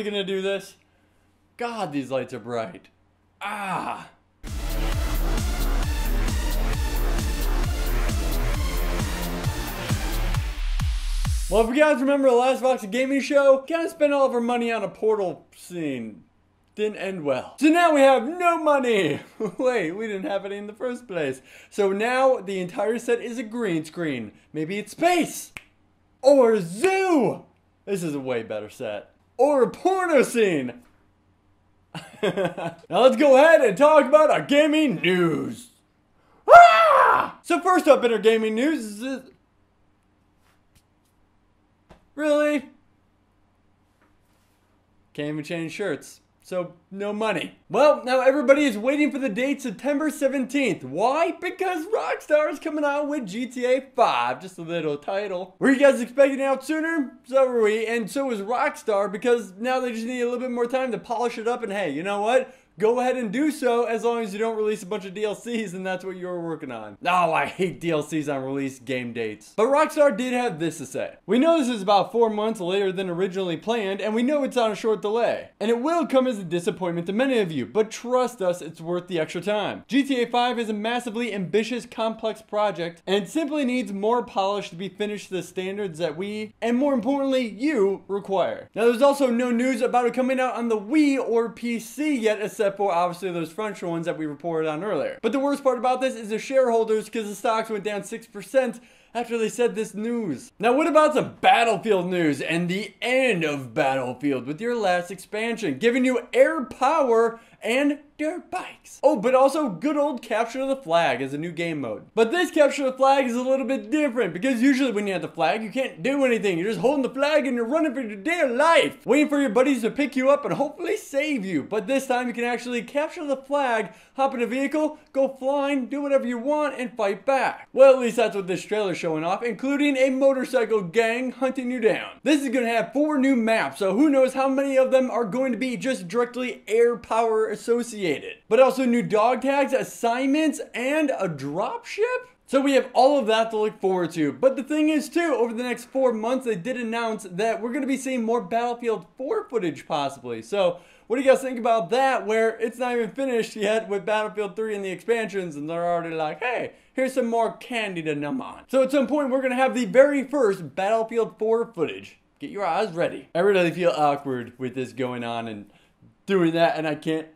really gonna do this? God, these lights are bright. Ah. Well, if you guys remember the last Box of Gaming show, kind of spent all of our money on a portal scene. Didn't end well. So now we have no money. Wait, we didn't have any in the first place. So now the entire set is a green screen. Maybe it's space. Or a zoo. This is a way better set. Or a porno scene. Now let's go ahead and talk about our gaming news. Ah! So first up in our gaming news is this. Really? Can't even change shirts. So, no money. Well, now everybody is waiting for the date September 17th. Why? Because Rockstar is coming out with GTA 5. Just a little title. Were you guys expecting it out sooner? So were we, and so was Rockstar, because now they just need a little bit more time to polish it up, and hey, you know what? Go ahead and do so as long as you don't release a bunch of DLCs, and that's what you're working on. Oh, I hate DLCs on release game dates. But Rockstar did have this to say. We know this is about 4 months later than originally planned, and we know it's on a short delay. And it will come as a disappointment to many of you, but trust us, it's worth the extra time. GTA 5 is a massively ambitious, complex project, and it simply needs more polish to be finished to the standards that we, and more importantly, you, require. Now, there's also no news about it coming out on the Wii or PC yet, except for obviously those French ones that we reported on earlier. But the worst part about this is the shareholders, because the stocks went down 6% after they said this news. Now what about some Battlefield news and the end of Battlefield with your last expansion, giving you air power and dirt bikes. Oh, but also good old capture the flag as a new game mode. But this capture the flag is a little bit different, because usually when you have the flag, you can't do anything. You're just holding the flag and you're running for your dear life, waiting for your buddies to pick you up and hopefully save you. But this time you can actually capture the flag, hop in a vehicle, go flying, do whatever you want, and fight back. Well, at least that's what this trailer's showing off, including a motorcycle gang hunting you down. This is going to have 4 new maps, so who knows how many of them are going to be just directly air power associated. But also new dog tags, assignments, and a dropship? So we have all of that to look forward to. But the thing is too, over the next 4 months, they did announce that we're going to be seeing more Battlefield 4 footage possibly. So what do you guys think about that, where it's not even finished yet with Battlefield 3 and the expansions, and they're already like, hey, here's some more candy to numb on. So at some point, we're going to have the very first Battlefield 4 footage. Get your eyes ready. I really feel awkward with this going on and doing that, and I can't.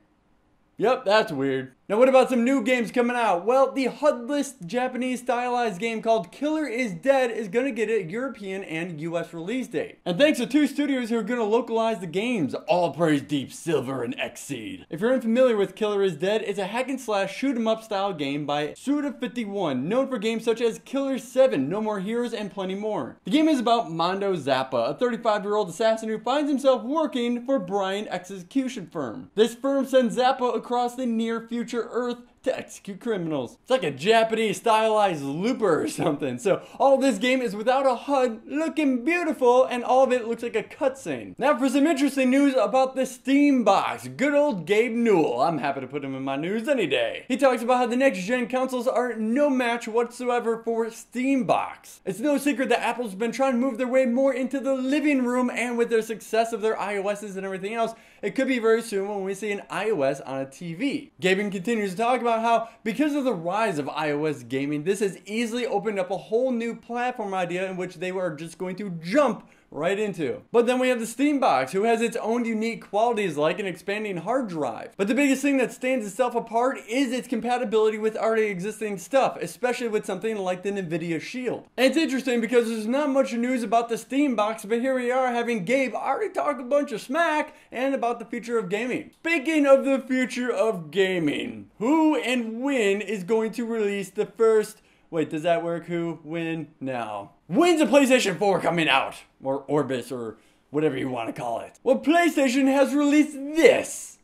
Yep, that's weird. Now what about some new games coming out? Well, the HUD-less Japanese stylized game called Killer is Dead is going to get a European and US release date. And thanks to 2 studios who are going to localize the games, all praise Deep Silver and Xseed. If you're unfamiliar with Killer is Dead, it's a hack and slash shoot 'em up style game by Suda51, known for games such as Killer 7, No More Heroes, and plenty more. The game is about Mondo Zappa, a 35-year-old assassin who finds himself working for Brian execution firm. This firm sends Zappa across the near future Earth to execute criminals. It's like a Japanese stylized looper or something. So all this game is without a HUD, looking beautiful, and all of it looks like a cutscene. Now for some interesting news about the Steam box. Good old Gabe Newell. I'm happy to put him in my news any day. He talks about how the next gen consoles are no match whatsoever for Steam box. It's no secret that Apple's been trying to move their way more into the living room, and with their success of their iOSs and everything else, it could be very soon when we see an iOS on a TV. Gaben continues to talk about how, because of the rise of iOS gaming, this has easily opened up a whole new platform idea in which they were just going to jump right into. But then we have the Steam box, who has its own unique qualities like an expanding hard drive. But the biggest thing that stands itself apart is its compatibility with already existing stuff, especially with something like the NVIDIA Shield. And it's interesting because there's not much news about the Steam box, but here we are having Gabe already talk a bunch of smack and about the future of gaming. Speaking of the future of gaming, who and when is going to release the first... Wait, does that work? Who? When? Now. When's the PlayStation 4 coming out? Or Orbis, or whatever you want to call it. Well, PlayStation has released this.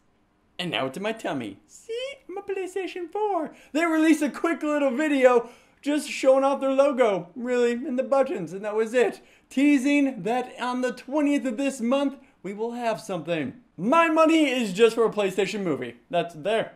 And now it's in my tummy. See? I'm a PlayStation 4. They released a quick little video just showing off their logo, really, and the buttons, and that was it. Teasing that on the 20th of this month, we will have something. My money is just for a PlayStation movie. That's there.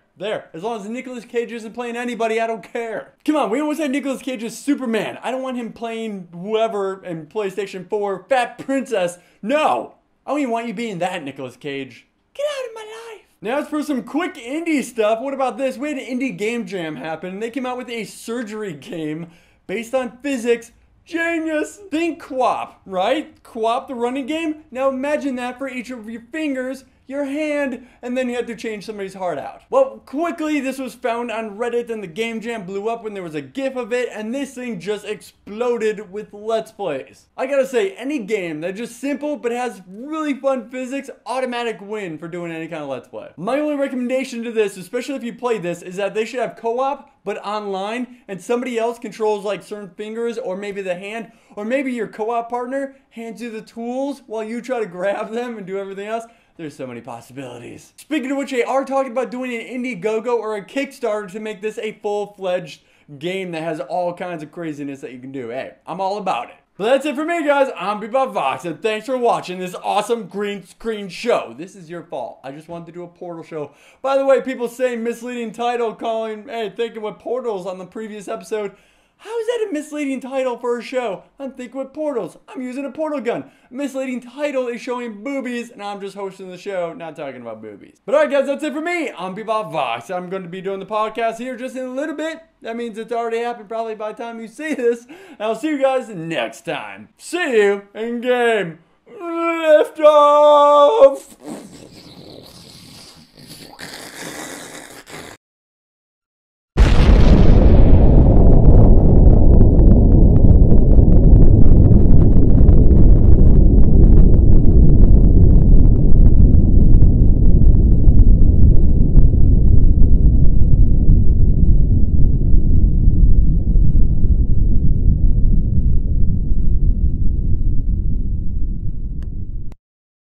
As long as Nicolas Cage isn't playing anybody, I don't care. Come on, we almost had Nicolas Cage as Superman. I don't want him playing whoever in PlayStation 4, Fat Princess. No! I don't even want you being that, Nicolas Cage. Get out of my life. Now as for some quick indie stuff, what about this? We had an indie game jam happen, and they came out with a surgery game based on physics. Genius! Think QWOP, right? QWOP, the running game? Now imagine that for each of your fingers, your hand, and then you have to change somebody's heart out. Well, quickly, this was found on Reddit, and the game jam blew up when there was a gif of it, and this thing just exploded with Let's Plays. I gotta say, any game that's just simple but has really fun physics, automatic win for doing any kind of Let's Play. My only recommendation to this, especially if you play this, is that they should have co-op, but online, and somebody else controls like certain fingers, or maybe the hand, or maybe your co-op partner hands you the tools while you try to grab them and do everything else. There's so many possibilities. Speaking of which, they are talking about doing an Indiegogo or a Kickstarter to make this a full-fledged game that has all kinds of craziness that you can do. Hey, I'm all about it. But that's it for me, guys. I'm Bebop Vox, and thanks for watching this awesome green screen show. This is your fault. I just wanted to do a Portal show. By the way, people saying misleading title, calling, hey, thinking with Portals on the previous episode. How is that a misleading title for a show? I'm thinking with portals. I'm using a portal gun. Misleading title is showing boobies, and I'm just hosting the show, not talking about boobies. But alright guys, that's it for me. I'm Bebop Vox. I'm going to be doing the podcast here just in a little bit. That means it's already happened probably by the time you see this. And I'll see you guys next time. See you in game. Lift off!